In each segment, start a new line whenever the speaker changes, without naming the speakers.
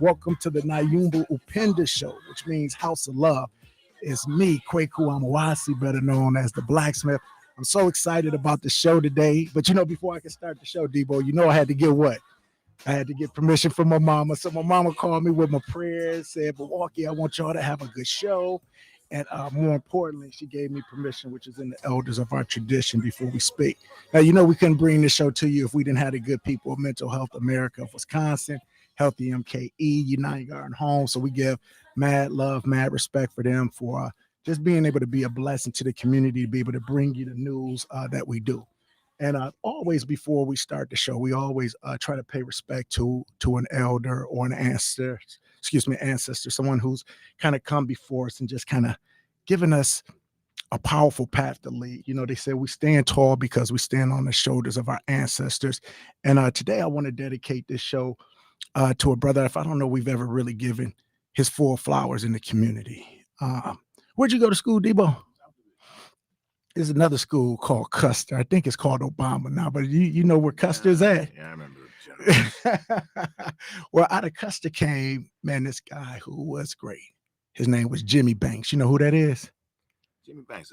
Welcome to the Nyumba Upendo show, which means House of Love. It's me, Kwaku Amawasi, better known as the Blacksmith. I'm so excited about the show today. But before I can start the show, Debo, I had to get what? I had to get permission from my mama. So my mama called me with my prayers, said, Milwaukee, I want y'all to have a good show. And more importantly, she gave me permission, which is in the elders of our tradition before we speak. Now, we couldn't bring this show to you if we didn't have the good people of Mental Health America of Wisconsin, Healthy MKE, United Garden Home. So we give mad love, mad respect for them for just being able to be a blessing to the community, to be able to bring you the news that we do. And always before we start the show, we always try to pay respect to an elder or an ancestor, someone who's kind of come before us and just kind of given us a powerful path to lead. They say we stand tall because we stand on the shoulders of our ancestors. And today I want to dedicate this show to a brother, if I don't know we've ever really given his full flowers in the community. Where'd you go to school, Debo? There's another school called Custer. I think it's called Obama now, but you know where Custer's at?
Yeah, I remember.
Well, out of Custer came, man, this guy who was great. His name was Jimmy Banks. You know who that is?
Jimmy Banks.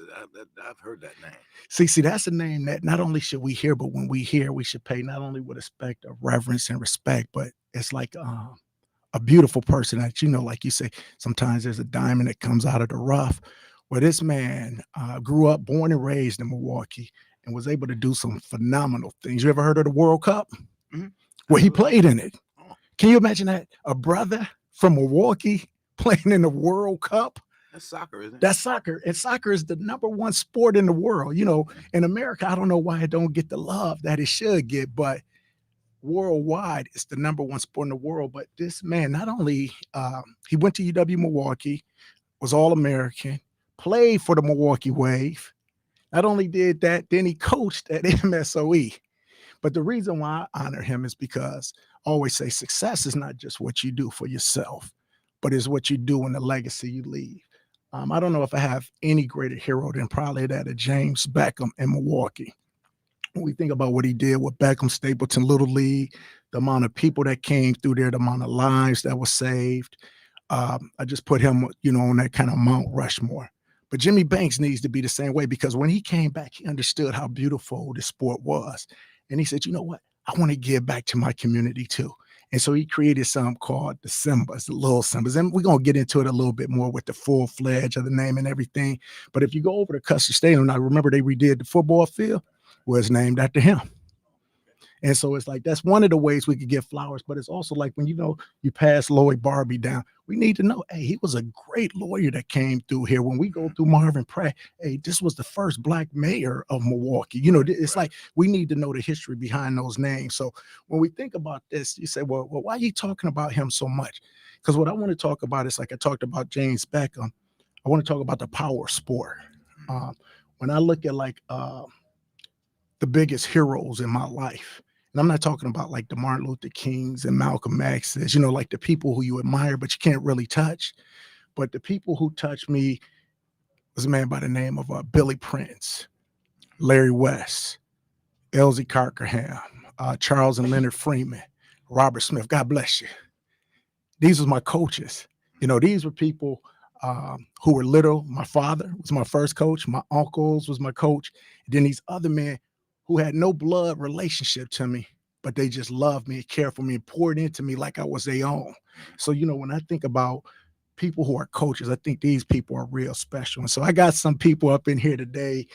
I've heard that name.
See, that's a name that not only should we hear, but when we hear, we should pay not only with respect or reverence and respect, but it's like a beautiful person that, like you say, sometimes there's a diamond that comes out of the rough. Well, this man grew up, born and raised in Milwaukee, and was able to do some phenomenal things. You ever heard of the World Cup?
Mm-hmm.
Well, he played in it. Can you imagine that? A brother from Milwaukee playing in the World Cup?
That's soccer, isn't it?
That's soccer. And soccer is the number one sport in the world. In America, I don't know why it don't get the love that it should get, but worldwide, it's the number one sport in the world. But this man, not only he went to UW Milwaukee, was All-American, played for the Milwaukee Wave. Not only did that, then he coached at MSOE. But the reason why I honor him is because I always say success is not just what you do for yourself, but it's what you do and the legacy you leave. I don't know if I have any greater hero than probably that of James Beckham in Milwaukee. When we think about what he did with Beckham, Stapleton, Little League, the amount of people that came through there, the amount of lives that were saved, I just put him, on that kind of Mount Rushmore. But Jimmy Banks needs to be the same way, because when he came back, he understood how beautiful the sport was. And he said, you know what? I want to give back to my community too. And so he created something called the Simbas, the Little Simbas. And we're going to get into it a little bit more with the full-fledged of the name and everything. But if you go over to Custer Stadium, I remember they redid the football field, was named after him. And so it's like, that's one of the ways we could get flowers. But it's also like when, you pass Lloyd Barbie down, we need to know, hey, he was a great lawyer that came through here. When we go through Marvin Pratt, hey, this was the first Black mayor of Milwaukee. It's like we need to know the history behind those names. So when we think about this, you say, well, why are you talking about him so much? Because what I want to talk about is, like I talked about James Beckham, I want to talk about the power of sport. When I look at the biggest heroes in my life, and I'm not talking about like the Martin Luther Kings and Malcolm X's, like the people who you admire, but you can't really touch. But the people who touched me was a man by the name of Billy Prince, Larry West, Elsie Carkerham, Charles and Leonard Freeman, Robert Smith. God bless you. These was my coaches. These were people who were little. My father was my first coach. My uncles was my coach. And then these other men who had no blood relationship to me, but they just loved me and cared for me and poured into me like I was their own. So, when I think about people who are coaches, I think these people are real special. And so I got some people up in here today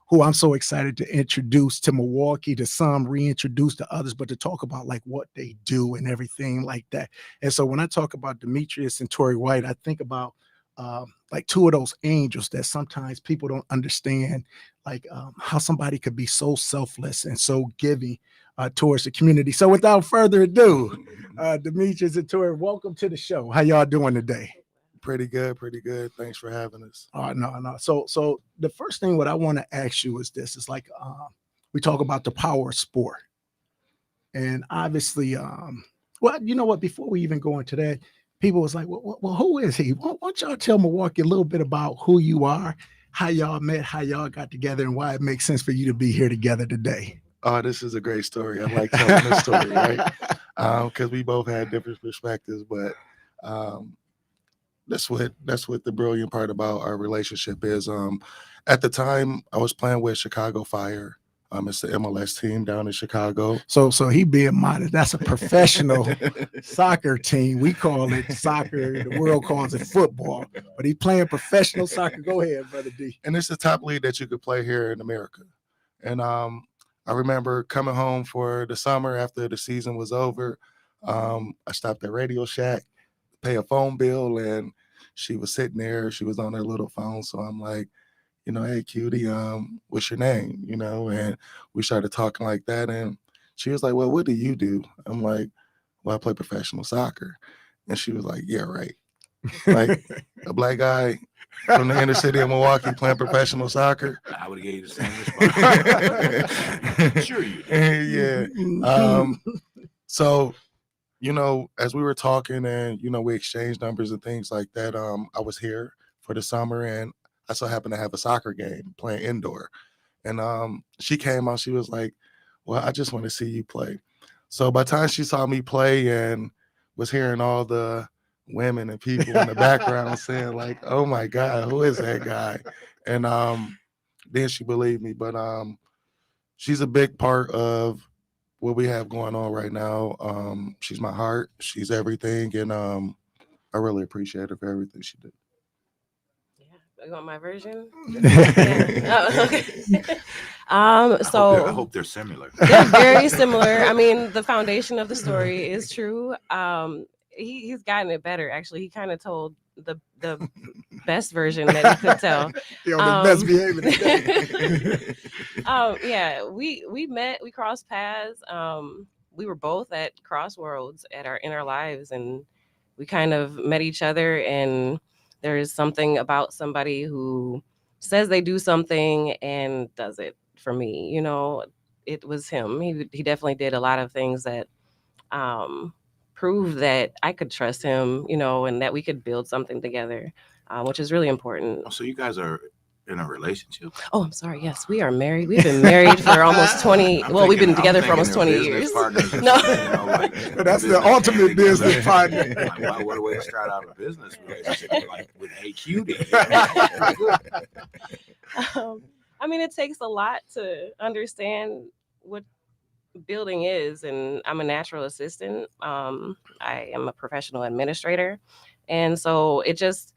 who I'm so excited to introduce to Milwaukee, to some reintroduce to others, but to talk about like what they do and everything like that. And so when I talk about Demetrius and Tori White, I think about like two of those angels that sometimes people don't understand, like how somebody could be so selfless and so giving towards the community. So without further ado, Demetrius and Tori, welcome to the show. How y'all doing today?
Pretty good. Thanks for having us.
No. So the first thing what I want to ask you is this: is like we talk about the power of sport, and obviously, well, you know what? Before we even go into that, people was like, well, who is he? Why don't y'all tell Milwaukee a little bit about who you are, how y'all met, how y'all got together, and why it makes sense for you to be here together today?
Oh, this is a great story. I like telling this story, right? because we both had different perspectives. But um, that's what the brilliant part about our relationship is. At the time, I was playing with Chicago Fire. It's the MLS team down in Chicago.
So he being modest. That's a professional soccer team. We call it soccer. The world calls it football. But he playing professional soccer. Go ahead, brother D.
And it's the top league that you could play here in America. And I remember coming home for the summer after the season was over. I stopped at Radio Shack, pay a phone bill, and she was sitting there. She was on her little phone. So I'm like, hey, cutie, what's your name? And we started talking like that. And she was like, well, what do you do? I'm like, well, I play professional soccer. And she was like, yeah, right. Like a black guy from the inner city of Milwaukee playing professional soccer.
I would have gave you the same response. Sure you did.
Yeah. So, as we were talking and, we exchanged numbers and things like that, I was here for the summer and I so happened to have a soccer game playing indoor. And she came out, she was like, well, I just want to see you play. So by the time she saw me play and was hearing all the women and people in the background saying like, oh my God, who is that guy? And then she believed me. But she's a big part of what we have going on right now. She's my heart. She's everything. And I really appreciate her for everything she did.
You want my version?
Yeah.
Oh, okay.
I
So
hope they're similar.
they're very similar. I mean, the foundation of the story is true. He's gotten it better. Actually, he kind of told the best version that he could tell.
Yo, the best behavior today.
Yeah, we met, we crossed paths. We were both at crossroads in our lives, and we kind of met each other. And there is something about somebody who says they do something and does it. For me, it was him. He definitely did a lot of things that proved that I could trust him, and that we could build something together, which is really important.
Oh, so you guys are in a relationship?
Oh, I'm sorry. Yes, we are married. We've been married for almost 20. We've been together for almost 20 years. No.
That's the ultimate business partner.
Like, what a way to start out a business relationship, like with Hey Cutie.
I mean, it takes a lot to understand what building is, and I'm a natural assistant. I am a professional administrator, and so it just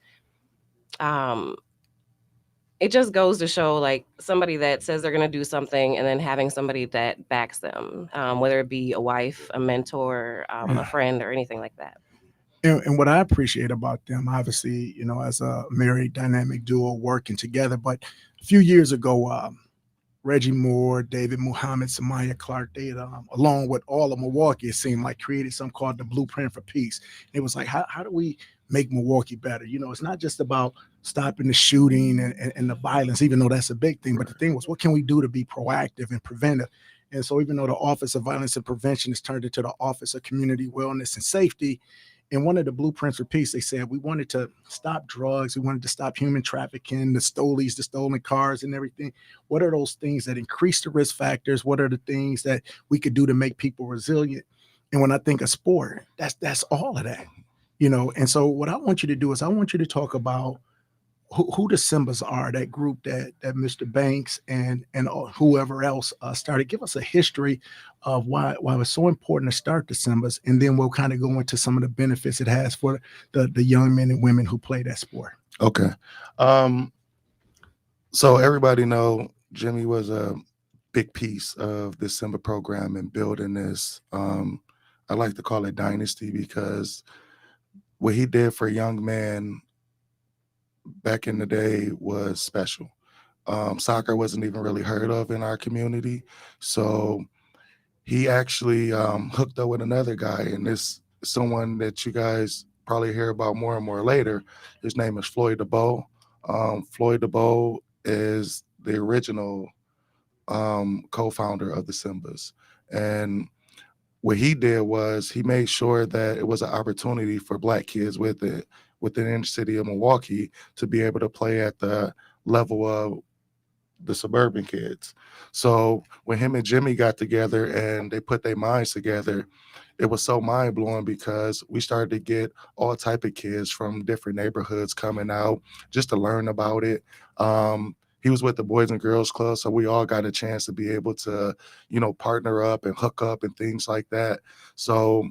goes to show, like, somebody that says they're going to do something and then having somebody that backs them, whether it be a wife, a mentor, a friend, or anything like that.
And what I appreciate about them, obviously, as a married dynamic duo working together, but a few years ago, Reggie Moore, David Muhammad, Samaya Clark, they had, along with all of Milwaukee, it seemed like created something called the Blueprint for Peace. It was like, how do we make Milwaukee better? It's not just about stopping the shooting and the violence, even though that's a big thing. But the thing was, what can we do to be proactive and preventive? And so even though the Office of Violence and Prevention is turned into the Office of Community Wellness and Safety, in one of the blueprints for peace, they said we wanted to stop drugs, we wanted to stop human trafficking, the stolies, the stolen cars and everything. What are those things that increase the risk factors? What are the things that we could do to make people resilient? And when I think of sport, that's all of that, And so what I want you to do is I want you to talk about who the Simbas are, that group that Mr. Banks and whoever else started. Give us a history of why it was so important to start the Simbas, and then we'll kind of go into some of the benefits it has for the young men and women who play that sport.
Okay. So everybody know Jimmy was a big piece of the Simba program and building this. I like to call it dynasty because what he did for young men back in the day was special. Soccer wasn't even really heard of in our community. So he actually hooked up with another guy, and this someone that you guys probably hear about more and more later. His name is Floyd DeBow. Floyd DeBow is the original co-founder of the Simbas. And what he did was he made sure that it was an opportunity for Black kids within the inner city of Milwaukee to be able to play at the level of the suburban kids. So when him and Jimmy got together and they put their minds together, it was so mind blowing because we started to get all type of kids from different neighborhoods coming out just to learn about it. He was with the Boys and Girls Club, so we all got a chance to be able to, partner up and hook up and things like that. So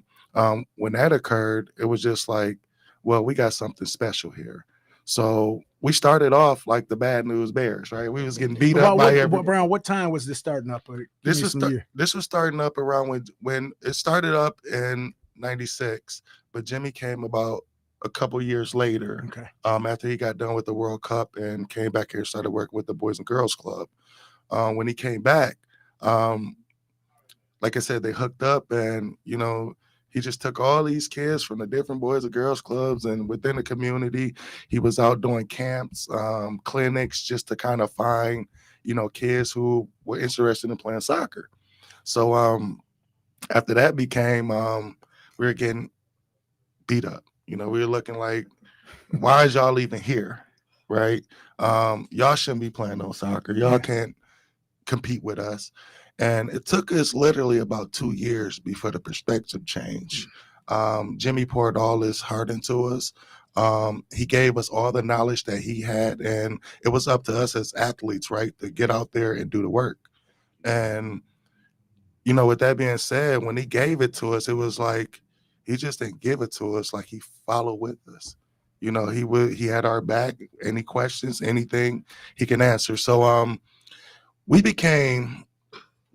when that occurred, it was just like, well, we got something special here. So we started off like the Bad News Bears, right? We was getting beat up by everybody.
Brown, what time was this starting up?
This was starting up around when it started up in '96, but Jimmy came about a couple years later.
Okay.
After he got done with the World Cup and came back here, started working with the Boys and Girls Club. When he came back, like I said, they hooked up, and he just took all these kids from the different Boys and Girls Clubs and within the community. He was out doing camps, clinics, just to kind of find kids who were interested in playing soccer. So after that became, we were getting beat up. We were looking like, why is y'all even here, right? Y'all shouldn't be playing no soccer. Y'all can't compete with us. And it took us literally about 2 years before the perspective changed. Jimmy poured all his heart into us. He gave us all the knowledge that he had, and it was up to us as athletes, right, to get out there and do the work. And, with that being said, when he gave it to us, it was like he just didn't give it to us, like he followed with us. He had our back. Any questions, anything, he can answer. So we became,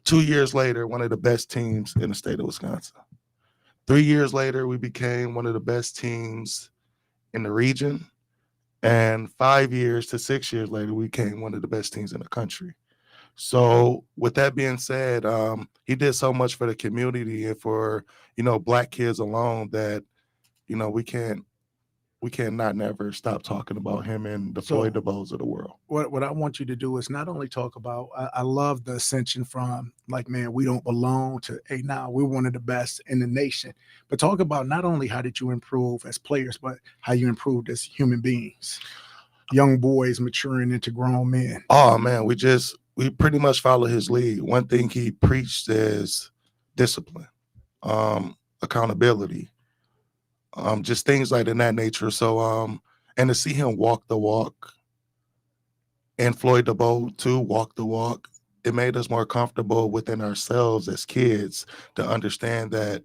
2 years later, one of the best teams in the state of Wisconsin. 3 years later, we became one of the best teams in the region. And 5 years to 6 years later, we became one of the best teams in the country. So with that being said, he did so much for the community and for, Black kids alone that, we cannot never stop talking about him and the Floyd DeVos of the world.
What I want you to do is not only talk about, I love the ascension from like, man, we don't belong to, hey, now we're one of the best in the nation, but talk about not only how did you improve as players, but how you improved as human beings, young boys maturing into grown men.
Oh man, we pretty much follow his lead. One thing he preached is discipline, accountability, just things like in that nature. So, and to see him walk the walk, and Floyd DeVos too walk the walk, it made us more comfortable within ourselves as kids to understand that,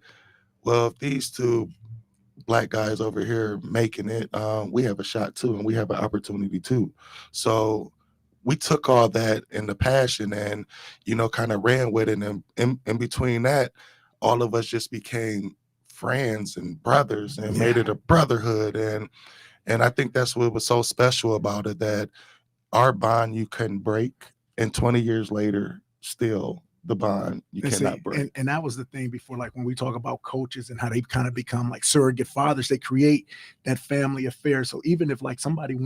well, if these two Black guys over here making it, we have a shot too, and we have an opportunity too. So we took all that and the passion and, kind of ran with it. And in between that, all of us just became friends and brothers and made it a brotherhood. And I think that's what was so special about it, that our bond you couldn't break. And 20 years later, still the bond you cannot break.
And that was the thing before, like when we talk about coaches and how they kind of become like surrogate fathers, they create that family affair. So even if like somebody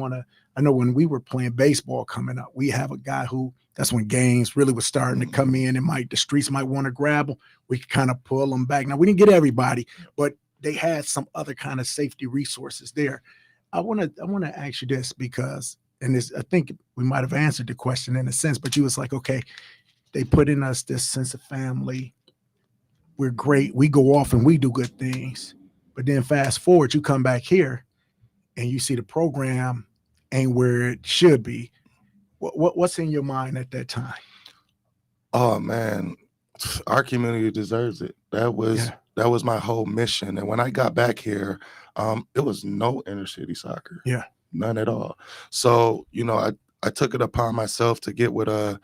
I know when we were playing baseball coming up, we have a guy who, that's when games really was starting to come in and the streets might want to grab them. We could kind of pull them back. Now we didn't get everybody, but they had some other kind of safety resources there. I want to ask you this because, and this, I think we might have answered the question in a sense, but you was like, okay, they put in us this sense of family. We're great. We go off and we do good things. But then fast forward, you come back here and you see the program ain't where it should be. What's in your mind at that time?
Oh man, our community deserves it. That was my whole mission. And when I got back here, it was no inner city soccer.
Yeah.
None at all. So, I took it upon myself to get with a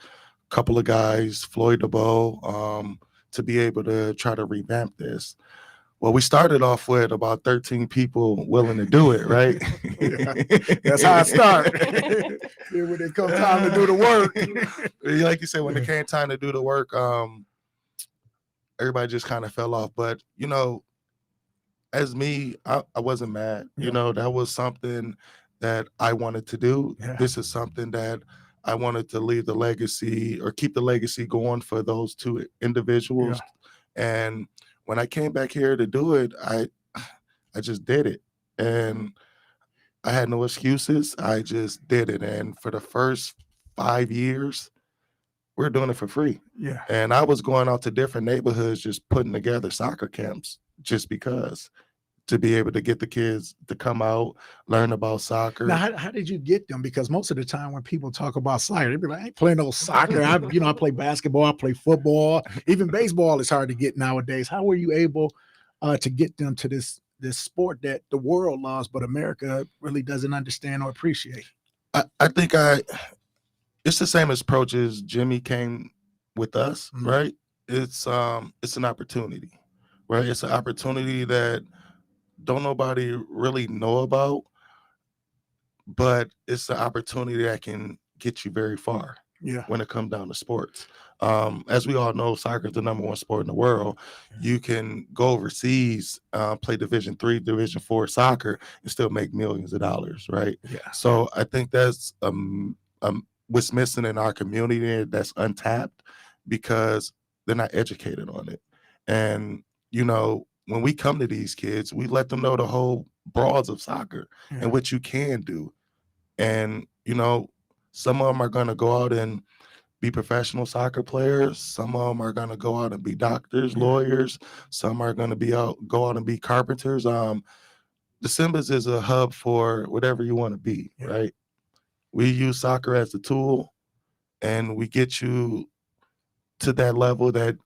couple of guys, Floyd DeVos, to be able to try to revamp this. Well, we started off with about 13 people willing to do it, right?
That's how I start. Then when it comes time to do the work.
Like you said, when it came time to do the work, everybody just kind of fell off. But, as me, I wasn't mad. That was something that I wanted to do.
Yeah.
This is something that I wanted to leave the legacy or keep the legacy going for those two individuals. Yeah. And when I came back here to do it, I just did it. And I had no excuses. I just did it. And for the first 5 years, we're doing it for free.
Yeah.
And I was going out to different neighborhoods, just putting together soccer camps just because, to be able to get the kids to come out, learn about soccer.
Now, how did you get them? Because most of the time when people talk about soccer, they be like, I ain't playing no soccer. I play basketball, I play football, even baseball is hard to get nowadays. How were you able to get them to this sport that the world loves, but America really doesn't understand or appreciate?
I think it's the same approach as Jimmy came with us,
Mhm.
right? It's an opportunity, right? It's an opportunity that don't nobody really know about, but it's an opportunity that can get you very far
Yeah.
when it comes down to sports. As we all know, soccer is the number one sport in the world. You can go overseas, play Division 3, Division 4 soccer, and still make millions of dollars, right?
Yeah.
So I think that's what's missing in our community that's untapped, because they're not educated on it. And when we come to these kids, we let them know the whole broads of soccer
Yeah.
and what you can do. And some of them are going to go out and be professional soccer players. Some of them are going to go out and be doctors,
Yeah.
lawyers. Some are going to go out and be carpenters. The Simbas is a hub for whatever you want to be,
Yeah.
right? We use soccer as a tool, and we get you to that level that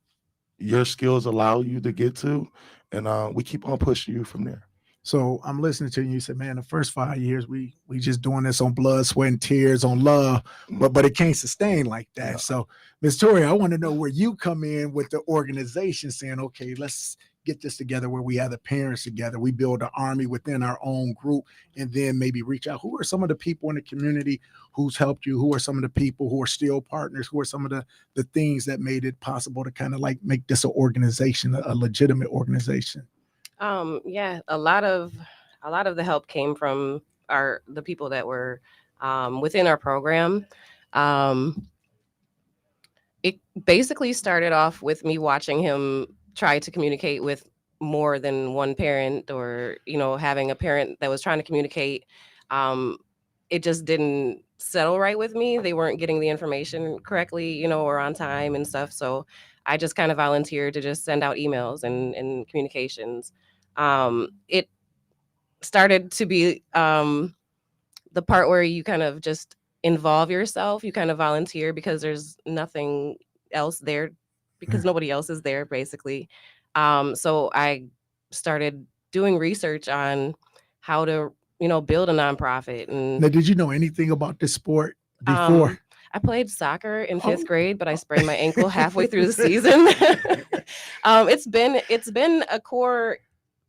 your skills allow you to get to, and we keep on pushing you from there.
So I'm listening to you. You said, man, the first 5 years we just doing this on blood, sweat, and tears, on love, but it can't sustain like that.
Yeah.
So, Ms. Tori, I want to know where you come in with the organization, saying, okay, let's get this together where we have the parents together. We build an army within our own group, and then maybe reach out. Who are some of the people in the community who's helped you? Who are some of the people who are still partners? Who are some of the things that made it possible to kind of like make this an organization, a legitimate organization?
Yeah, a lot of the help came from the people that were within our program. It basically started off with me watching him try to communicate with more than one parent, or having a parent that was trying to communicate. It just didn't settle right with me. They weren't getting the information correctly, or on time and stuff. So I just kind of volunteered to just send out emails and communications. It started to be the part where you kind of just involve yourself. You kind of volunteer because there's nothing else there, because nobody else is there, basically. So I started doing research on how to, build a nonprofit.
Now,
And
did you know anything about this sport before?
I played soccer in
Oh.
5th grade, but I sprained my ankle halfway through the season. It's been a core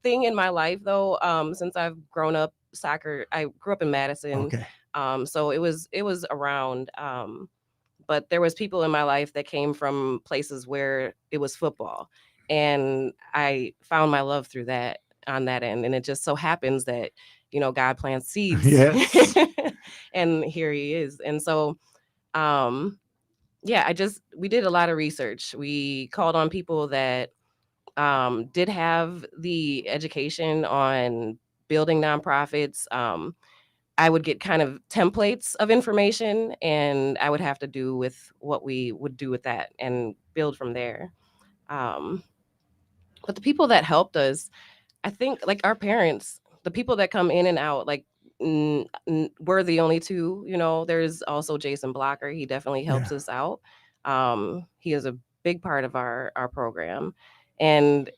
thing in my life, though, since I've grown up. Soccer. I grew up in Madison,
Okay.
so it was around. But there was people in my life that came from places where it was football, and I found my love through that on that end. And it just so happens that God plants seeds,
Yes.
and here He is. And so, yeah, we did a lot of research. We called on people that did have the education on building nonprofits. I would get kind of templates of information, and I would have to do with what we would do with that and build from there. Um, but the people that helped us, I think, like our parents, the people that come in and out, like we're the only two. There's also Jason Blocker. He definitely helps
Yeah.
us out. He is a big part of our program, and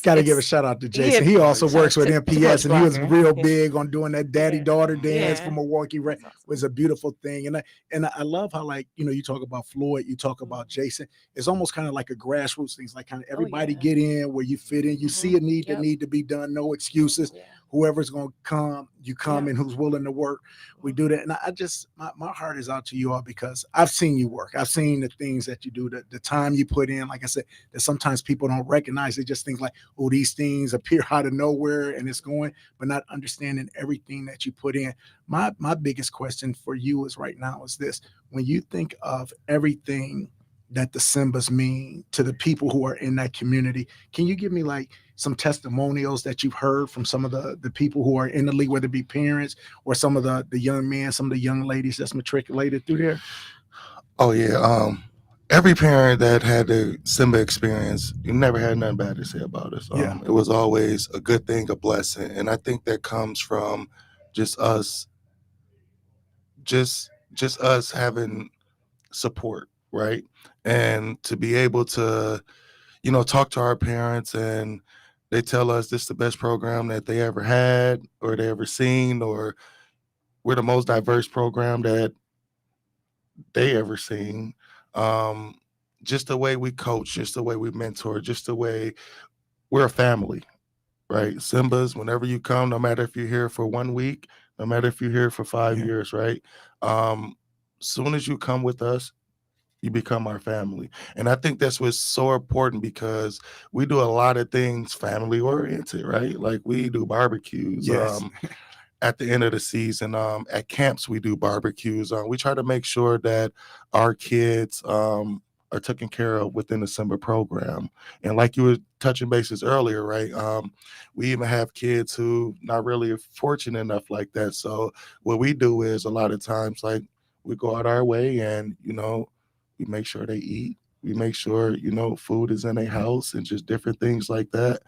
Got to give a shout out to Jason.
Yeah,
He also
shout
works
out
with
to
MPS,
Coach
and he was
Blocker.
real
Yeah.
big on doing that daddy-daughter dance
Yeah.
for Milwaukee.
That's awesome.
Was a beautiful thing. And I love how, like, you talk about Floyd, you talk about Jason. It's almost kind of like a grassroots thing. It's like kind of everybody
yeah.
get in where you fit in. You see a need that
Yep.
need to be done. No excuses.
Yeah.
Whoever's going to come, you come,
Yeah.
and who's willing to work. We do that. And I just, my heart is out to you all, because I've seen you work. I've seen the things that you do, the time you put in. Like I said, that sometimes people don't recognize. They just think like, oh, these things appear out of nowhere and it's going, but not understanding everything that you put in. My biggest question for you is right now is this: when you think of everything that the Simbas mean to the people who are in that community. Can you give me like some testimonials that you've heard from some of the people who are in the league, whether it be parents or some of the young men, some of the young ladies that's matriculated through there?
Oh yeah. Every parent that had the Simba experience, you never had nothing bad to say about us.
Yeah.
It was always a good thing, a blessing, and I think that comes from just us, just us having support, right? And to be able to, talk to our parents and they tell us this is the best program that they ever had or they ever seen, or we're the most diverse program that they ever seen. Um, just the way we coach, just the way we mentor, just the way we're a family, right? Simbas, whenever you come, no matter if you're here for 1 week, no matter if you're here for 5 years, right? Soon as you come with us, you become our family. And I think that's what's so important because we do a lot of things family oriented, right? Like we do barbecues.
Yes.
At the end of the season, at camps, we do barbecues. We try to make sure that our kids are taken care of within the summer program. And like you were touching bases earlier, right? We even have kids who not really fortunate enough like that. So what we do is a lot of times, like we go out our way and, we make sure they eat. We make sure, food is in their house and just different things like that.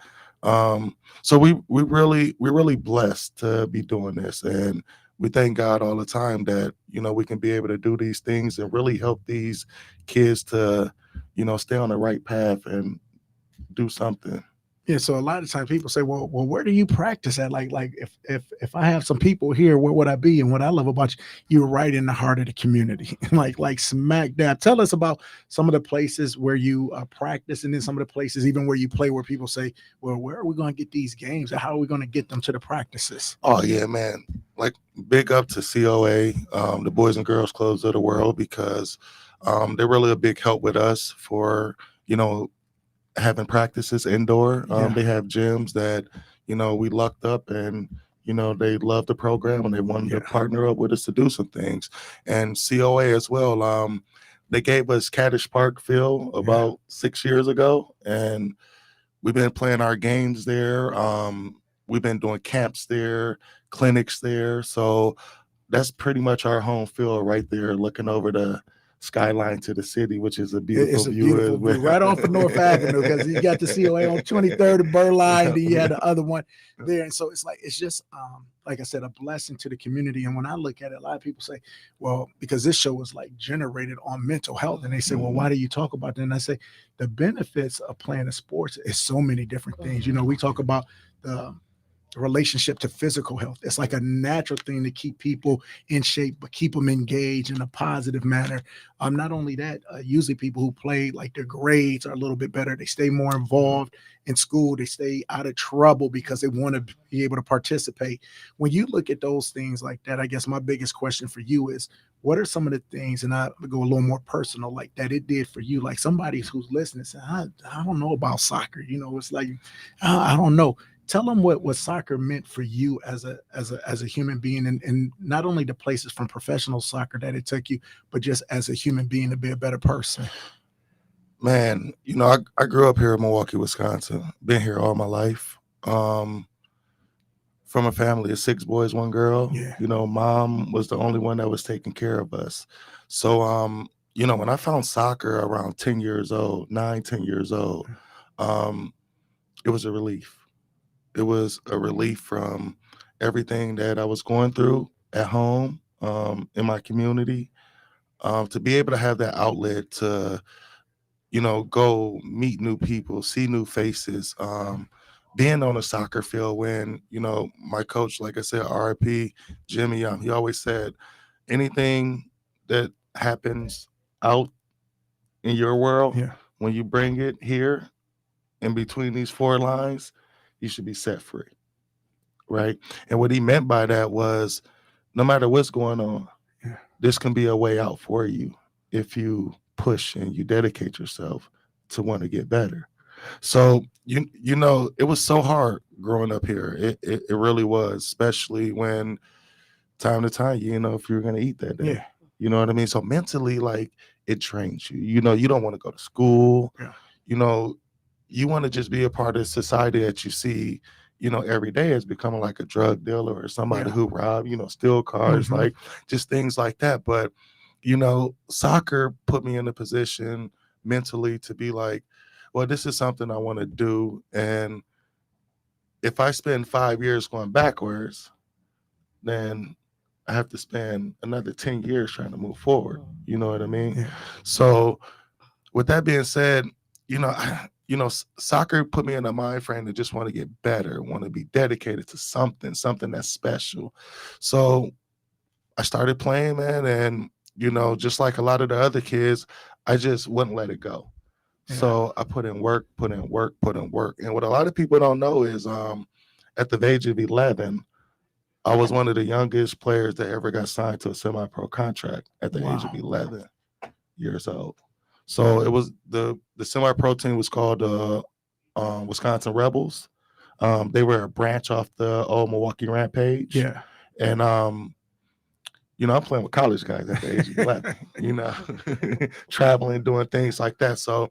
So we're really blessed to be doing this, and we thank God all the time that we can be able to do these things and really help these kids to stay on the right path and do something.
Yeah, so a lot of times people say, "Well, where do you practice at?" Like if I have some people here, where would I be? And what I love about you, you're right in the heart of the community, like smack dab. Tell us about some of the places where you practice, and then some of the places even where you play, where people say, "Well, where are we going to get these games? And how are we going to get them to the practices?"
Oh yeah, man! Like big up to COA, the Boys and Girls Clubs of the world, because they're really a big help with us for having practices indoor.
Yeah.
They have gyms that, we lucked up and, they love the program and they wanted to
Yeah.
partner up with us to do some things. And COA as well. They gave us Caddish Park Field about 6 years ago, and we've been playing our games there. We've been doing camps there, clinics there. So that's pretty much our home field right there, looking over the skyline to the city, which is a beautiful
It's a
view
beautiful
as
view
well.
right off of North Avenue, because you got the COA on 23rd and Burline, then you had the other one there. And so it's just like I said, a blessing to the community. And when I look at it, a lot of people say, well, because this show is like generated on mental health. And they say, well, why do you talk about that? And I say, the benefits of playing a sports is so many different things. We talk about the relationship to physical health. It's like a natural thing to keep people in shape, but keep them engaged in a positive manner. Not only that, usually people who play, like their grades are a little bit better. They stay more involved in school. They stay out of trouble because they want to be able to participate. When you look at those things like that, I guess my biggest question for you is, what are some of the things, and I go a little more personal, like that it did for you? Like somebody who's listening saying, I don't know about soccer. It's like, I don't know. Tell them what soccer meant for you as a human being, and not only the places from professional soccer that it took you, but just as a human being to be a better person.
Man, I grew up here in Milwaukee, Wisconsin. Been here all my life. From a family of 6 boys, 1 girl.
Yeah.
Mom was the only one that was taking care of us. So, when I found soccer around 10 years old, 9, 10 years old, it was a relief. It was a relief from everything that I was going through at home, in my community, to be able to have that outlet to, go meet new people, see new faces, being on a soccer field when, my coach, like I said, RIP, Jimmy, he always said, anything that happens out in your world,
Yeah.
when you bring it here in between these 4 lines, you should be set free. Right. And what he meant by that was no matter what's going on,
Yeah.
this can be a way out for you if you push and you dedicate yourself to want to get better. So, it was so hard growing up here. It really was, especially when time to time, if you were going to eat that day.
Yeah.
You know what I mean? So mentally, like, it drains you. You know, you don't want to go to school.
Yeah.
You know, you want to just be a part of society that you see, you know, every day as becoming like a drug dealer or somebody
Yeah.
who rob, you know, steal cars,
Mhm.
like just things like that. But, you know, soccer put me in a position mentally to be like, well, this is something I want to do. And if I spend 5 years going backwards, then I have to spend another 10 years trying to move forward. You know what I mean?
Yeah.
So with that being said, you know, soccer put me in a mind frame to just want to get better, want to be dedicated to something that's special. So I started playing, man, and you know, just like a lot of the other kids, I just wouldn't let it go.
Yeah.
So I put in work, put in work, put in work. And what a lot of people don't know is at the age of 11, I was one of the youngest players that ever got signed to a semi-pro contract at the age of
Wow.
11 years old. So it was the semi-pro team was called Wisconsin Rebels. They were a branch off the old Milwaukee Rampage.
Yeah.
And you know, I'm playing with college guys at the age of 11, you know, traveling, doing things like that. So,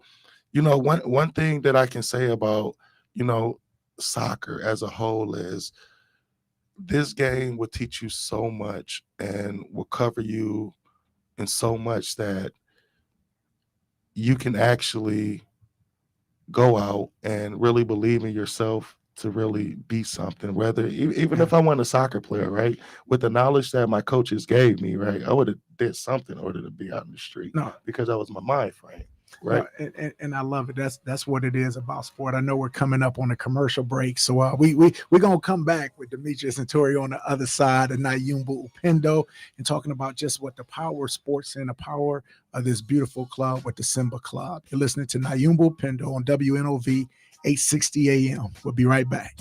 you know, one thing that I can say about, you know, soccer as a whole is this game will teach you so much and will cover you in so much that you can actually go out and really believe in yourself to really be something. Whether even if I wasn't a soccer player, right, with the knowledge that my coaches gave me, right, I would have did something in order to be out in the street
No.
because that was my mind frame, right?
No, and I love it. That's what it is about sport. I know we're coming up on a commercial break, so we're gonna come back with Demetrius and Tori on the other side of Nyumba Upendo and talking about just what the power of sports and the power of this beautiful club with the Simba Club. You're listening to Nyumba Upendo on WNOV 860 AM. We'll be right back.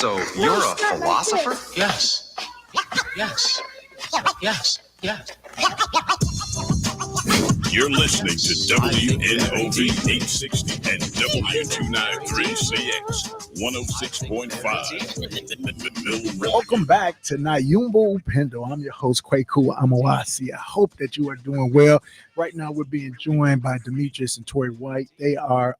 So you're a philosopher?
Yes. Yes. Yes. Yes.
You're listening to WNOV 860 and W293CX 106.5.
Welcome back to Nyumba Upendo. I'm your host, Kwaku Amawasi. I hope that you are doing well. Right now, we're being joined by Demetrius and Tori White. They are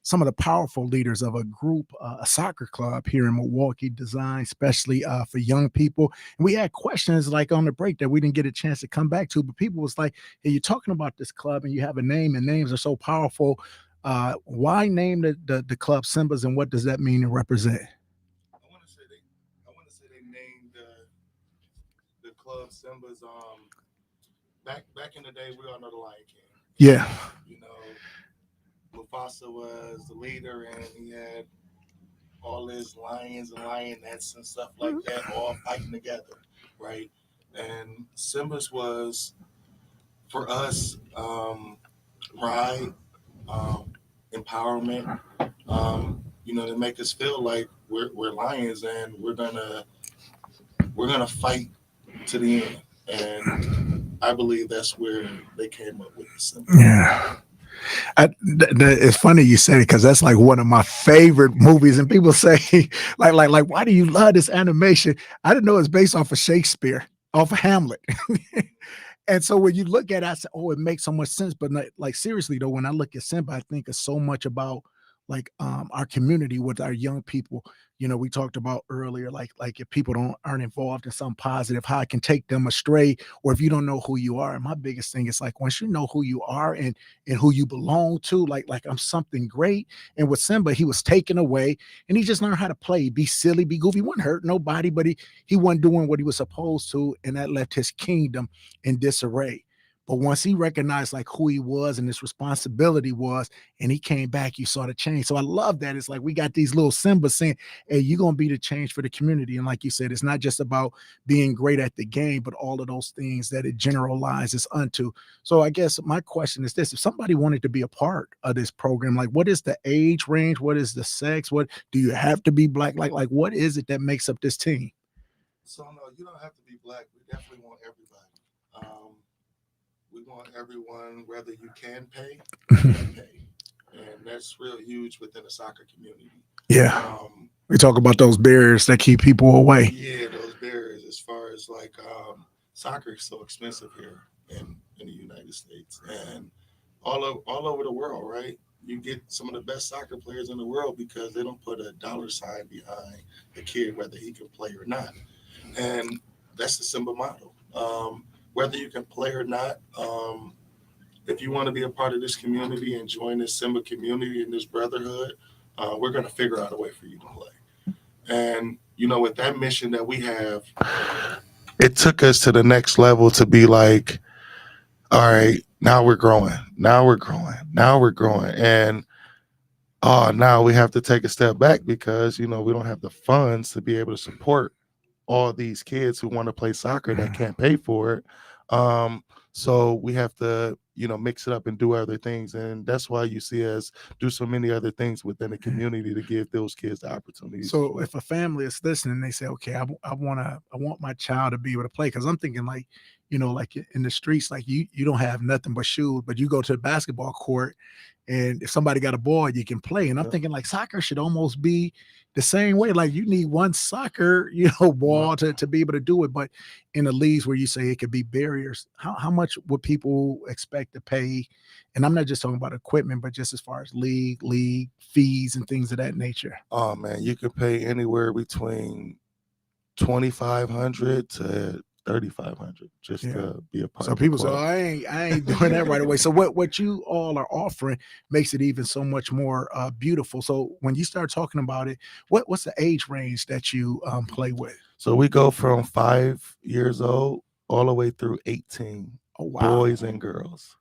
some of the powerful leaders of a group, a soccer club here in Milwaukee, designed especially for young people. And we had questions like on the break that we didn't get a chance to come back to, but people was like, hey, you're talking about this club and you have a name and names are so powerful. Why name the club Simbas and what does that mean and represent?
I want to say they named the club Simbas. Back in the day, we all know the Lion King.
Yeah.
You know, Mufasa was the leader, and he had all his lions and lionettes and stuff like that, all fighting together, right? And Simba's was for us, pride, empowerment. You know, to make us feel like we're lions and we're gonna fight to the end. And I believe that's where they came up with the Simba.
Yeah. It's funny you said it because that's like one of my favorite movies, and people say like why do you love this animation? I didn't know it's based off of Shakespeare, off of Hamlet. And so when you look at it, I say, oh, it makes so much sense. But like seriously though, when I look at Simba, I think it's so much about like our community with our young people. You know, we talked about earlier, like if people aren't involved in something positive, how it can take them astray, or if you don't know who you are. And my biggest thing is like once you know who you are and who you belong to, like I'm something great. And with Simba, he was taken away and he just learned how to play, be silly, be goofy. He wasn't hurt nobody, but he wasn't doing what he was supposed to, and that left his kingdom in disarray. But once he recognized like who he was and his responsibility was, and he came back, you saw the change. So I love that. It's like we got these little Simbas saying, hey, you're going to be the change for the community. And like you said, it's not just about being great at the game, but all of those things that it generalizes unto. So I guess my question is this: if somebody wanted to be a part of this program, like what is the age range? What is the sex? What do you have to be black? Like what is it that makes up this team?
So no, you don't have to be black. We definitely want everybody. We want everyone, whether you can pay, and that's real huge within the soccer community.
Yeah, we talk about those barriers that keep people away.
Yeah, those barriers. As far as like soccer is so expensive here in the United States and all over the world, right? You get some of the best soccer players in the world because they don't put a dollar sign behind the kid, whether he can play or not, and that's the Simba model. Whether you can play or not, if you want to be a part of this community and join this Simba community and this brotherhood, we're going to figure out a way for you to play. And, you know, with that mission that we have, it took us to the next level to be like, all right, now we're growing. And now we have to take a step back because, you know, we don't have the funds to be able to support all these kids who want to play soccer that can't pay for it. So we have to, you know, mix it up and do other things. And that's why you see us do so many other things within the community to give those kids the opportunities.
So if a family is listening, they say, okay, I want my child to be able to play. Cause I'm thinking like, you know, like in the streets, like you don't have nothing but shoes, but you go to the basketball court and if somebody got a ball, you can play. And I'm thinking like soccer should almost be the same way. Like you need one soccer, you know, ball to be able to do it. But in the leagues where you say it could be barriers, how much would people expect to pay? And I'm not just talking about equipment, but just as far as league fees and things of that nature.
Oh man, you can pay anywhere between $2,500 to $3,500 just to be a part.
So people say, oh, I ain't doing that right away. So what you all are offering makes it even so much more beautiful. So when you start talking about it, what's the age range that you play with?
So we go from 5 years old all the way through 18.
Oh, wow.
Boys and girls.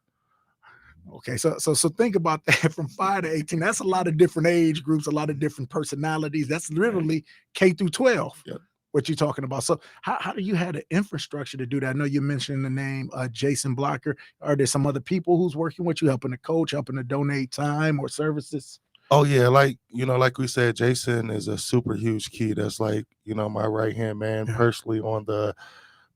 Okay, so think about that from 5 to 18. That's a lot of different age groups, a lot of different personalities. That's literally K through 12.
Yep.
What you're talking about. So how do you have the infrastructure to do that? I know you mentioned the name Jason Blocker. Are there some other people who's working with you, helping to coach, helping to donate time or services?
Oh yeah, like like we said, Jason is a super huge key. That's like my right hand man
Yeah.
personally on the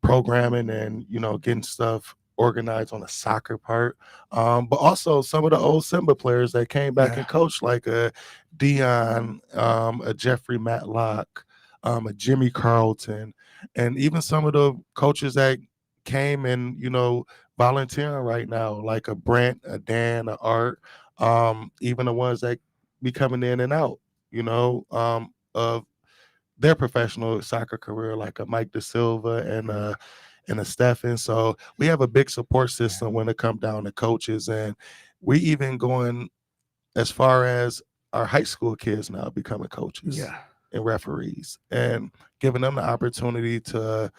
programming and getting stuff organized on the soccer part. But also some of the old Simba players that came back
Yeah.
and coached, like a Dion, a Jeffrey Matlock, a Jimmy Carlton, and even some of the coaches that came and volunteering right now, like a Brent, a Dan, a Art, even the ones that be coming in and out, of their professional soccer career, like a Mike Da Silva and a Stefan. So we have a big support system when it comes down to coaches, and we even going as far as our high school kids now becoming coaches
Yeah.
and referees, and giving them the opportunity to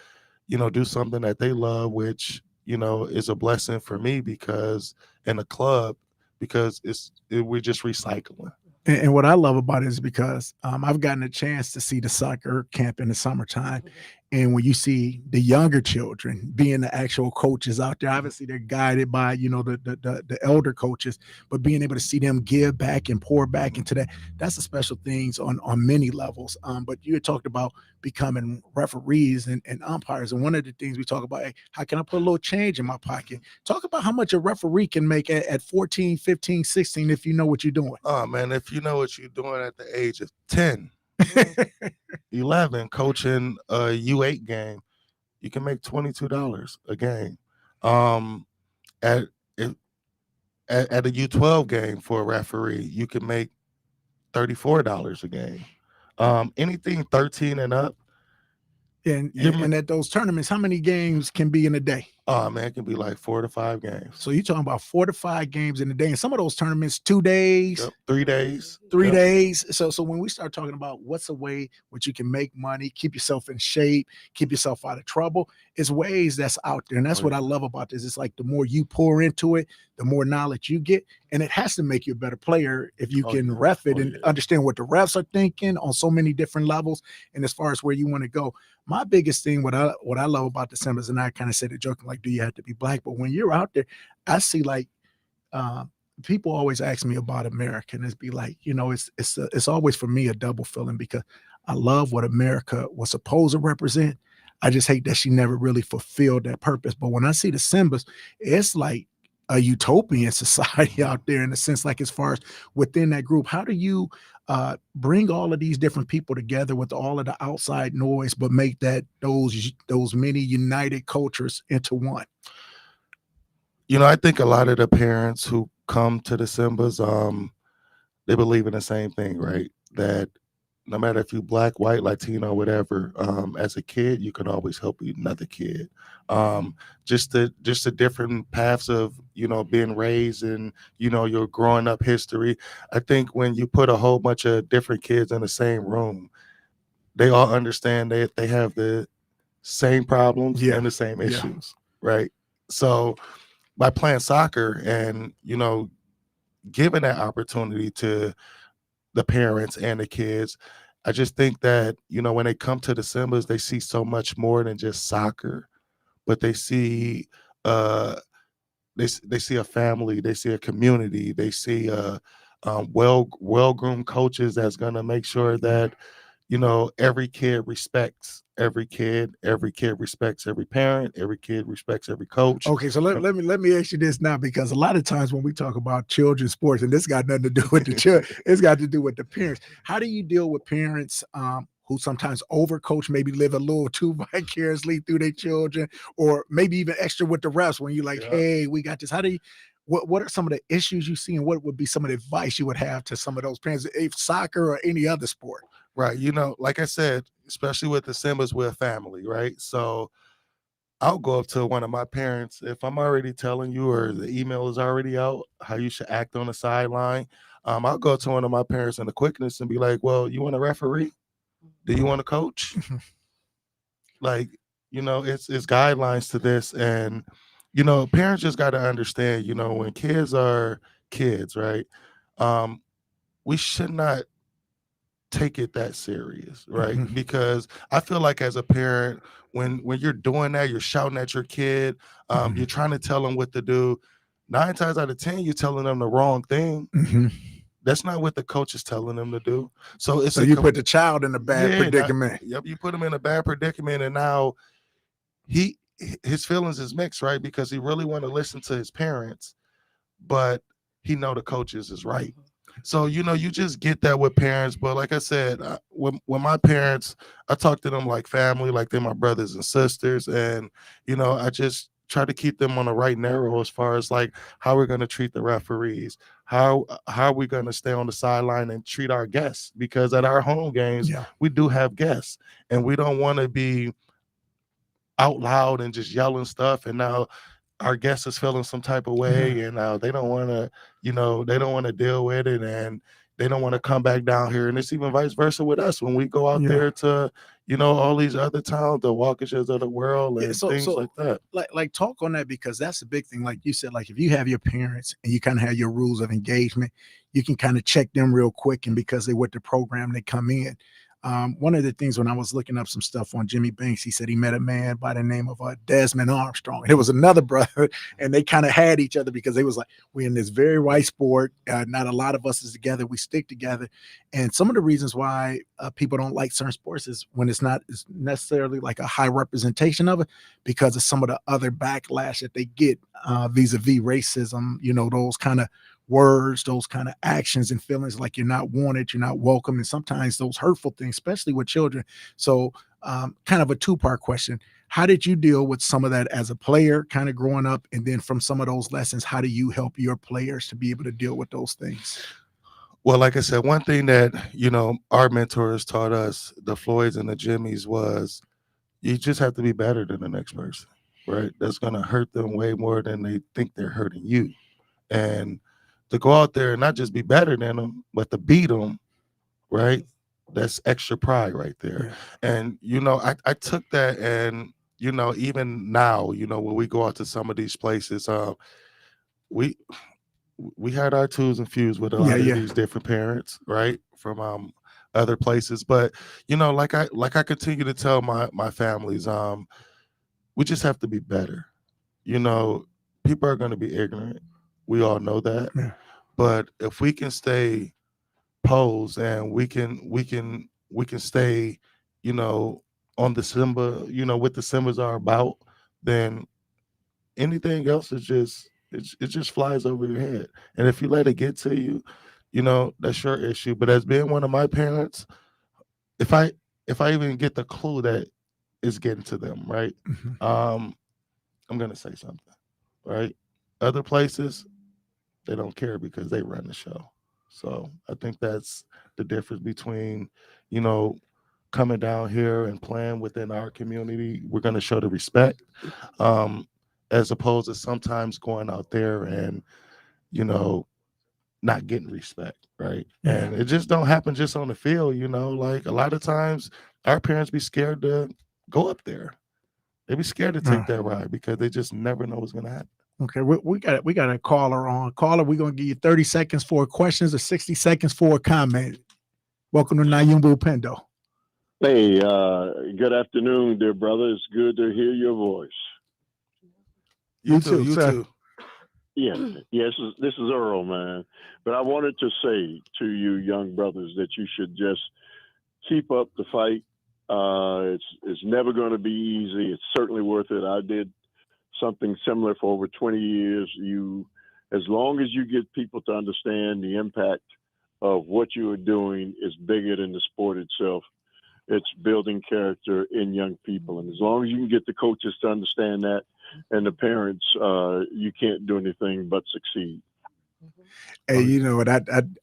do something that they love, which is a blessing for me because in a club because we're just recycling.
And what I love about it is because I've gotten a chance to see the soccer camp in the summertime. And when you see the younger children being the actual coaches out there, obviously they're guided by, the elder coaches, but being able to see them give back and pour back into that, that's the special things on many levels. But you had talked about becoming referees and umpires. And one of the things we talk about, hey, how can I put a little change in my pocket? Talk about how much a referee can make at 14, 15, 16 if you know what you're doing.
Oh man, if you know what you're doing at the age of 10, 11, coaching a U8 game, you can make $22 a game. Um, at if- at a U12 game for a referee, you can make $34 a game. Anything 13 and up,
And,
you
and and at those tournaments, how many games can be in a day?
oh man, it can be like 4 to 5 games.
So you're talking about 4 to 5 games in a day. And some of those tournaments, 2 days,
Yep, 3 days.
3
Yep.
days. So when we start talking about what's a way which you can make money, keep yourself in shape, keep yourself out of trouble, it's ways that's out there. And that's
Oh,
what
yeah.
I love about this. It's like the more you pour into it, the more knowledge you get. And it has to make you a better player if you
Oh,
can
yeah.
ref it
Oh,
and
yeah.
understand what the refs are thinking on so many different levels. And as far as where you want to go, my biggest thing, what I love about the Simbas, and I kind of said it joking, like, do you have to be black? But when you're out there, I see like uh, people always ask me about America, and it's be like, it's always for me a double feeling because I love what America was supposed to represent. I just hate that she never really fulfilled that purpose. But when I see the Simbas, it's like a utopian society out there in a sense, like as far as within that group. How do you bring all of these different people together with all of the outside noise, but make that those many united cultures into one?
I think a lot of the parents who come to the Simbas, they believe in the same thing, right? That no matter if you black, white, Latino, whatever, as a kid, you can always help another kid. Just the different paths of being raised and your growing up history. I think when you put a whole bunch of different kids in the same room, they all understand that they have the same problems
Yeah.
and the same
Yeah.
issues, right? So by playing soccer and giving that opportunity to the parents and the kids, I just think that when they come to the Simbas, they see so much more than just soccer, but they see they see a family, they see a community, they see well groomed coaches that's gonna make sure that every kid respects every kid respects every parent, every kid respects every coach.
Okay, so let me ask you this now, because a lot of times when we talk about children's sports, and this got nothing to do with the children, it's got to do with the parents. How do you deal with parents who sometimes overcoach, maybe live a little too vicariously through their children, or maybe even extra with the refs when you're like,
Yeah.
hey, we got this? How do you what are some of the issues you see, and what would be some of the advice you would have to some of those parents, if soccer or any other sport?
Right. Like I said, especially with the Simbas, we're a family, right? So I'll go up to one of my parents if I'm already telling you or the email is already out how you should act on the sideline. I'll go to one of my parents in the quickness and be like, well, you want a referee? Do you want to coach? Like, it's guidelines to this. And, parents just got to understand, when kids are kids, right? We should not take it that serious, right?
Mhm.
Because I feel like as a parent, when you're doing that, you're shouting at your kid,
Mhm.
you're trying to tell them what to do. 9 times out of 10, you're telling them the wrong thing.
Mhm.
That's not what the coach is telling them to do. So it's
So you put the child in a bad predicament.
Yep, you put him in a bad predicament, and now his feelings is mixed, right? Because he really want to listen to his parents, but he know the coaches is right. So you just get that with parents. But like I said, when my parents, I talk to them like family, like they're my brothers and sisters, and I just try to keep them on the right narrow as far as like how we're going to treat the referees, how are we going to stay on the sideline and treat our guests, because at our home games we do have guests, and we don't want to be out loud and just yelling stuff, and now our guest is feeling some type of way, and they don't want to, they don't want to deal with it, and they don't want to come back down here. And it's even vice versa with us when we go out there to, all these other towns, the Waukesha's of the world, and things like that.
Like talk on that, because that's a big thing. Like you said, like if you have your parents and you kind of have your rules of engagement, you can kind of check them real quick, and because they with the program, they come in. One of the things when I was looking up some stuff on Jimmy Banks, he said he met a man by the name of Desmond Armstrong. And it was another brother, and they kind of had each other because they was like, we're in this very white sport. Not a lot of us is together. We stick together. And some of the reasons why people don't like certain sports is when it's not necessarily like a high representation of it, because of some of the other backlash that they get vis-a-vis racism, those kind of words, those kind of actions and feelings like you're not wanted, you're not welcome, and sometimes those hurtful things, especially with children. So kind of a two-part question. How did you deal with some of that as a player kind of growing up? And then from some of those lessons, how do you help your players to be able to deal with those things?
Well, like I said, one thing that, our mentors taught us, the Floyds and the Jimmys, was you just have to be better than the next person, right? That's going to hurt them way more than they think they're hurting you. And to go out there and not just be better than them, but to beat them, right? That's extra pride right there. Yeah. And, I took that, and, even now, when we go out to some of these places, we had our twos and fews with a lot of these different parents, right? From other places. But, like I continue to tell my families, we just have to be better. People are going to be ignorant. We all know that. Yeah. But if we can stay posed, and we can stay, on the Simba, what the Simbas are about, then anything else is just it just flies over your head. And if you let it get to you, that's your issue. But as being one of my parents, if I even get the clue that it's getting to them, right? I'm gonna say something, right? Other places, they don't care because they run the show. So I think that's the difference between, coming down here and playing within our community. We're going to show the respect, as opposed to sometimes going out there and, not getting respect, right? Yeah. And it just don't happen just on the field, like a lot of times our parents be scared to go up there. They be scared to take that ride because they just never know what's going to happen.
Okay, we got a caller on. Caller, we're gonna give you 30 seconds for questions or 60 seconds for a comment. Welcome to Nyumba Upendo.
Hey, good afternoon, dear brother. It's good to hear your voice.
You too.
Yes, this is Earl, man. But I wanted to say to you young brothers that you should just keep up the fight. It's never going to be easy. It's certainly worth it. I did something similar for over 20 years. As long as you get people to understand the impact of what you are doing is bigger than the sport itself. It's building character in young people. And as long as you can get the coaches to understand that and the parents, you can't do anything but succeed.
Hey, you know what?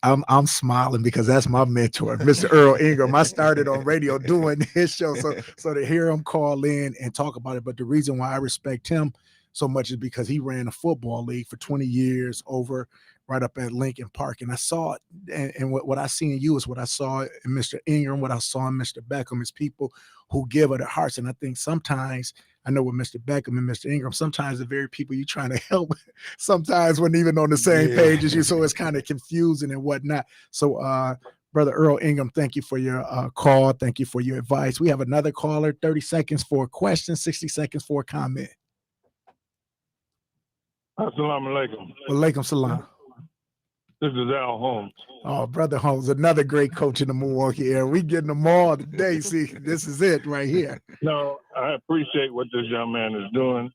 I'm smiling because that's my mentor, Mr. Earl Ingram. I started on radio doing his show, so to hear him call in and talk about it. But the reason why I respect him so much is because he ran a football league for 20 years over right up at Lincoln Park, and I saw it. And what I see in you is what I saw in Mr. Ingram, what I saw in Mr. Beckham is people who give of their hearts. And I think sometimes, I know with Mr. Beckham and Mr. Ingram, sometimes the very people you're trying to help sometimes weren't even on the same page as you. So it's kind of confusing and whatnot. So, Brother Earl Ingram, thank you for your call. Thank you for your advice. We have another caller, 30 seconds for a question, 60 seconds for a comment.
Assalamu alaikum.
Walaikum salam.
This is Al Holmes.
Oh, Brother Holmes, another great coach in the Milwaukee area. We getting them all today. See, this is it right here.
No, I appreciate what this young man is doing,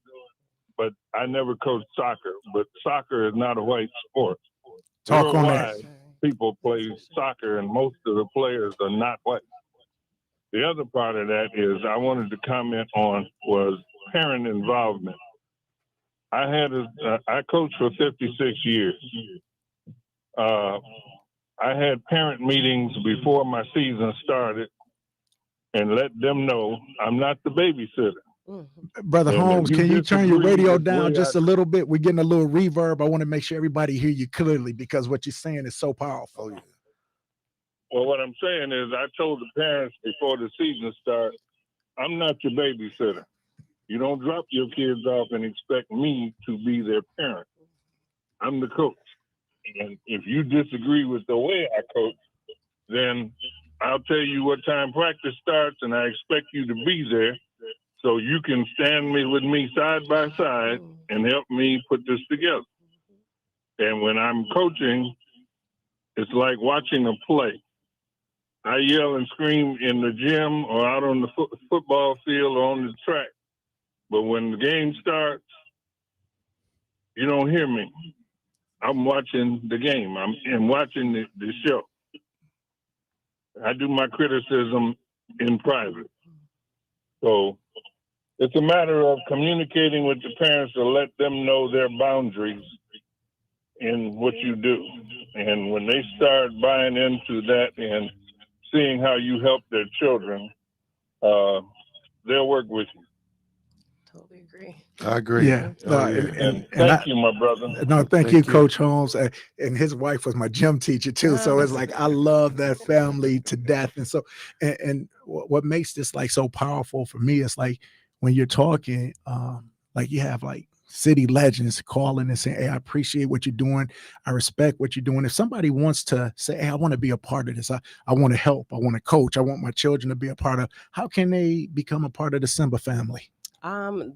but I never coached soccer. But soccer is not a white sport.
Talk on that.
Worldwide, people play soccer, and most of the players are not white. The other part of that is I wanted to comment on was parent involvement. I coached for 56 years. I had parent meetings before my season started and let them know I'm not the babysitter.
Brother
And
Holmes,
if you
can you turn your
disagree
radio
with the
down
way
just
I-
a little bit? We're getting a little reverb. I want to make sure everybody hear you clearly because what you're saying is so powerful.
Oh, yeah.
Well, what I'm saying is I told the parents before the season starts, I'm not your babysitter. You don't drop your kids off and expect me to be their parent. I'm the coach. And if you disagree with the way I coach, then I'll tell you what time practice starts, and I expect you to be there so you can stand with me side by side and help me put this together. And when I'm coaching, it's like watching a play. I yell and scream in the gym or out on the football field or on the track. But when the game starts, you don't hear me. I'm watching the game. I'm watching the show. I do my criticism in private. So it's a matter of communicating with the parents to let them know their boundaries in what you do. And when they start buying into that and seeing how you help their children, they'll work with you.
Totally agree.
I agree.
Yeah.
Oh, yeah.
And thank you, my brother.
No, thank
Thank
you,
you.
Coach Holmes. And his wife was my gym teacher too. So it's like I love that family to death. And so, and what makes this like so powerful for me is like when you're talking, like you have like city legends calling and saying, "Hey, I appreciate what you're doing. I respect what you're doing." If somebody wants to say, "Hey, I want to be a part of this. I want to help. I want to coach. I want my children to be a part of," how can they become a part of the Simba family?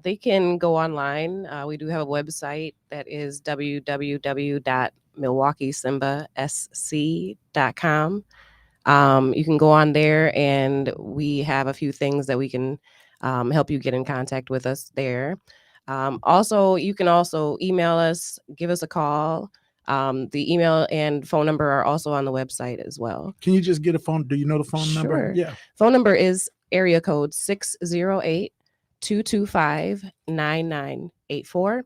They can go online. We do have a website that is www.milwaukeesimbasc.com. You can go on there, and we have a few things that we can help you get in contact with us there. Also, you can also email us, give us a call. The email and phone number are also on the website as well.
Can you just get a phone? Do you know the phone number?
Sure.
Yeah.
Phone number is area code 608-225-9984,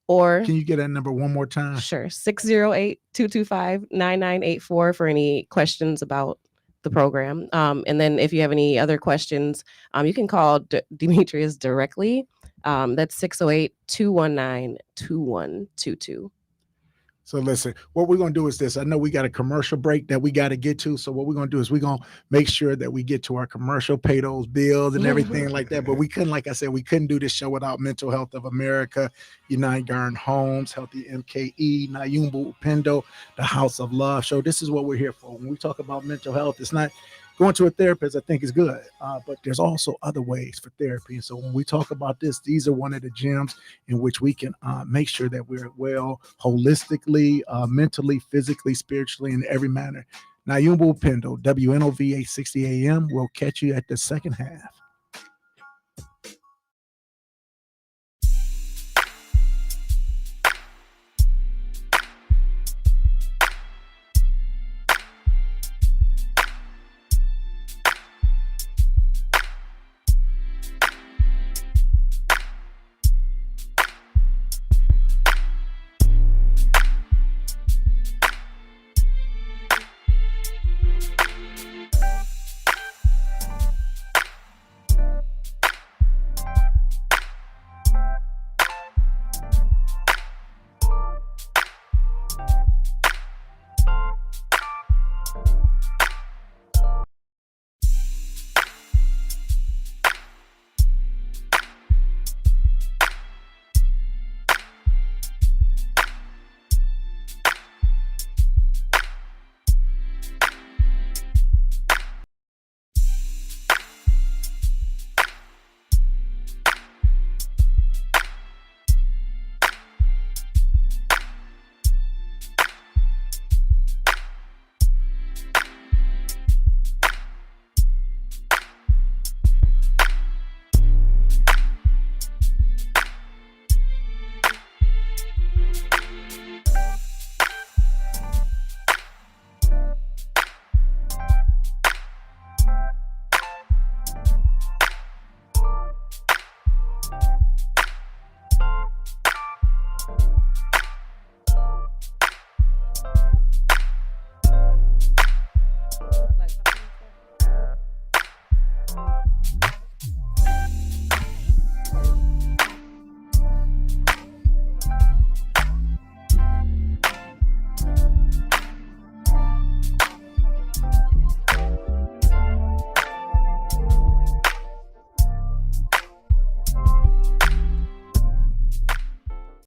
or
Can you get that number one more time?
sure, 608-225-9984 for any questions about the program. And then if you have any other questions, you can call Demetrius directly. That's 608-219-2122.
So listen, what we're going to do is this. I know we got a commercial break that we got to get to. So what we're going to do is we're going to make sure that we get to our commercial, pay those bills and everything like that. But we couldn't, like I said, we couldn't do this show without Mental Health of America, United Garden Homes, Healthy MKE, Nyumba Upendo, the House of Love show. This is what we're here for. When we talk about mental health, it's not going to a therapist, I think is good, but there's also other ways for therapy. And so when we talk about this, these are one of the gems in which we can make sure that we're well holistically, mentally, physically, spiritually, in every manner. Nyumba Upendo, WNOV 860 AM. We'll catch you at the second half.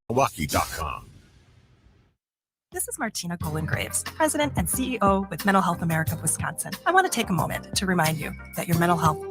Milwaukee.com.
This is Martina Golan-Graves, President and CEO with Mental Health America of Wisconsin. I want to take a moment to remind you that your mental health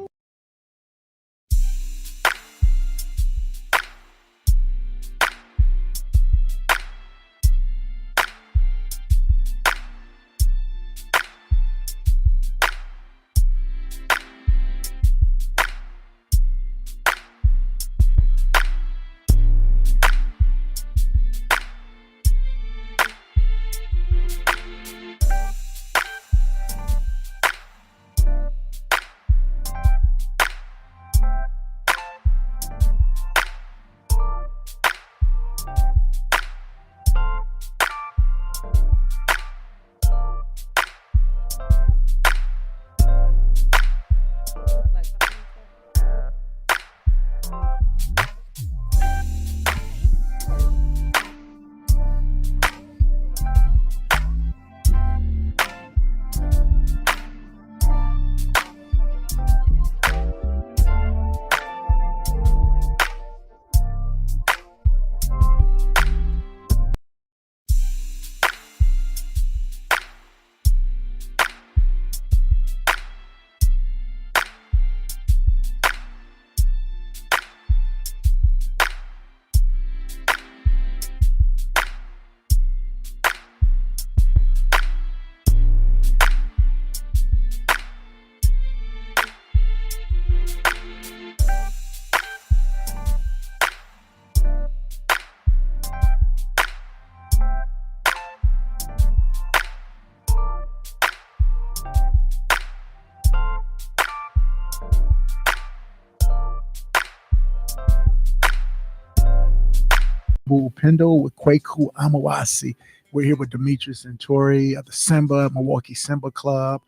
Nyumba Upendo with Kwaku Amawasi. We're here with Demetrius and Tori of the Simba, Milwaukee Simba Club.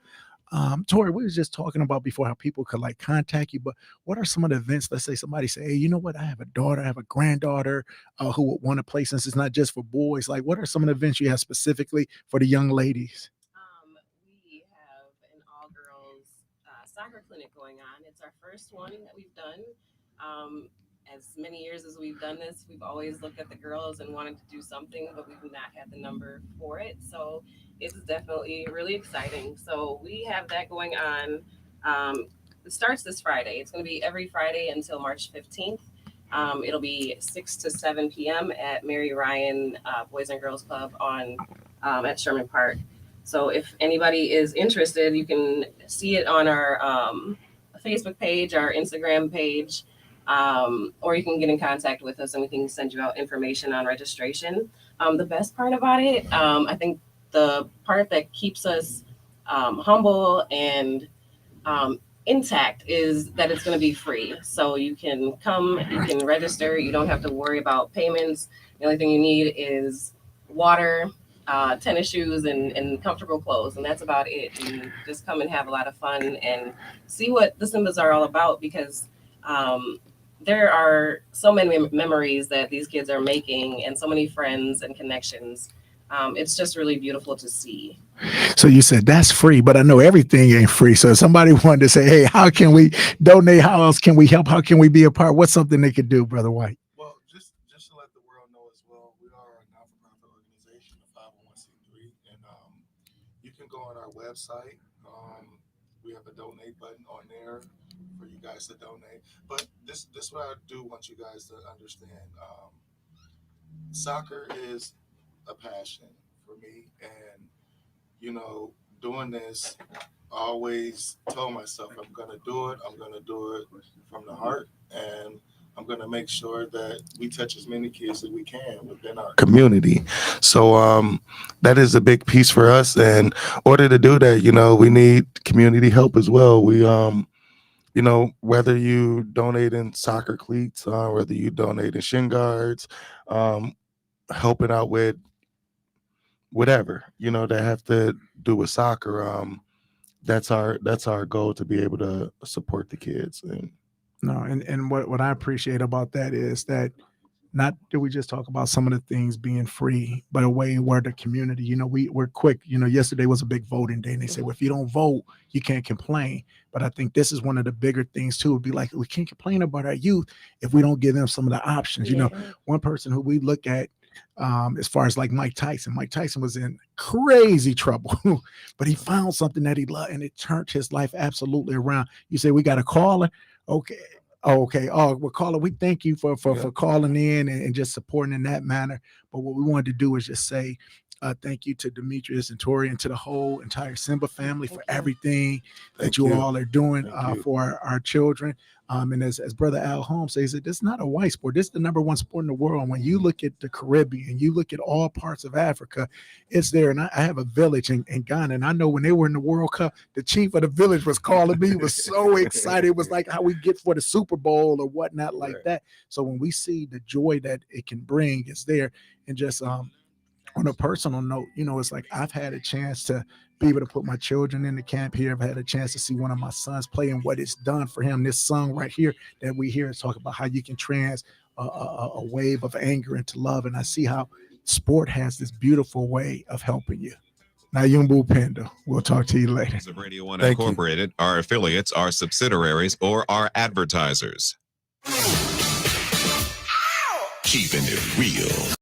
Tori, we was just talking about before how people could like contact you, but what are some of the events? Let's say somebody say, hey, you know what? I have a daughter, I have a granddaughter who would want to play, since it's not just for boys. Like, what are some of the events you have specifically for the young ladies?
We have an all-girls soccer clinic going on. It's our first one that we've done. As many years as we've done this, we've always looked at the girls and wanted to do something, but we've not had the number for it. So it's definitely really exciting. So we have that going on. It starts this Friday. It's going to be every Friday until March 15th. It'll be 6 to 7 p.m. at Mary Ryan Boys and Girls Club on at Sherman Park. So if anybody is interested, you can see it on our Facebook page, our Instagram page, or you can get in contact with us and we can send you out information on registration. The best part about it, I think the part that keeps us humble and intact is that it's going to be free. So you can come, you can register, you don't have to worry about payments. The only thing you need is water, tennis shoes, and comfortable clothes, and that's about it. And just come and have a lot of fun and see what the Simbas are all about, because there are so many memories that these kids are making and so many friends and connections. It's just really beautiful to see.
So you said that's free, but I know everything ain't free. So if somebody wanted to say, hey, how can we donate? How else can we help? How can we be a part? What's something they could do, Brother White?
Well, just to let the world know as well, we are a not-for-profit organization, a 501c3, and you can go on our website. We have a donate button on there for you guys to donate. But this what I do want you guys to understand. Soccer is a passion for me, and doing this, I always told myself I'm gonna do it from the heart, and I'm gonna make sure that we touch as many kids as we can within our community. So that is a big piece for us, and in order to do that, we need community help as well. We whether you donate in soccer cleats, whether you donate in shin guards, helping out with whatever that have to do with soccer. That's our goal, to be able to support the kids. And
No, and what I appreciate about that is that not that we just talk about some of the things being free, but a way where the community, you know, we're quick. You know, yesterday was a big voting day, and they said, well, if you don't vote, you can't complain. But I think this is one of the bigger things too. It'd be like, we can't complain about our youth if we don't give them some of the options. You know, one person who we look at as far as like Mike Tyson was in crazy trouble, but he found something that he loved, and it turned his life absolutely around. You say, we got a caller. Okay. Okay. Oh, well, caller, we thank you for calling in and just supporting in that manner. But what we wanted to do is just say thank you to Demetrius and Tori and to the whole entire Simba family for everything that you all are doing for our children. And as Brother Al Holmes says, this is not a white sport. This is the number one sport in the world. When you look at the Caribbean, you look at all parts of Africa, it's there. And I have a village in Ghana, and I know when they were in the World Cup, the chief of the village was calling me. He was so excited. It was like how we get for the Super Bowl or whatnot like that. So when we see the joy that it can bring, it's there. And just on a personal note, you know, it's like I've had a chance to be able to put my children in the camp here. I've had a chance to see one of my sons play and what it's done for him. This song right here that we hear is talk about how you can trans a wave of anger into love. And I see how sport has this beautiful way of helping you. Nyumba Upendo. We'll talk to you later.
Of Radio One Incorporated, our affiliates, our subsidiaries, or our advertisers. Keeping it real.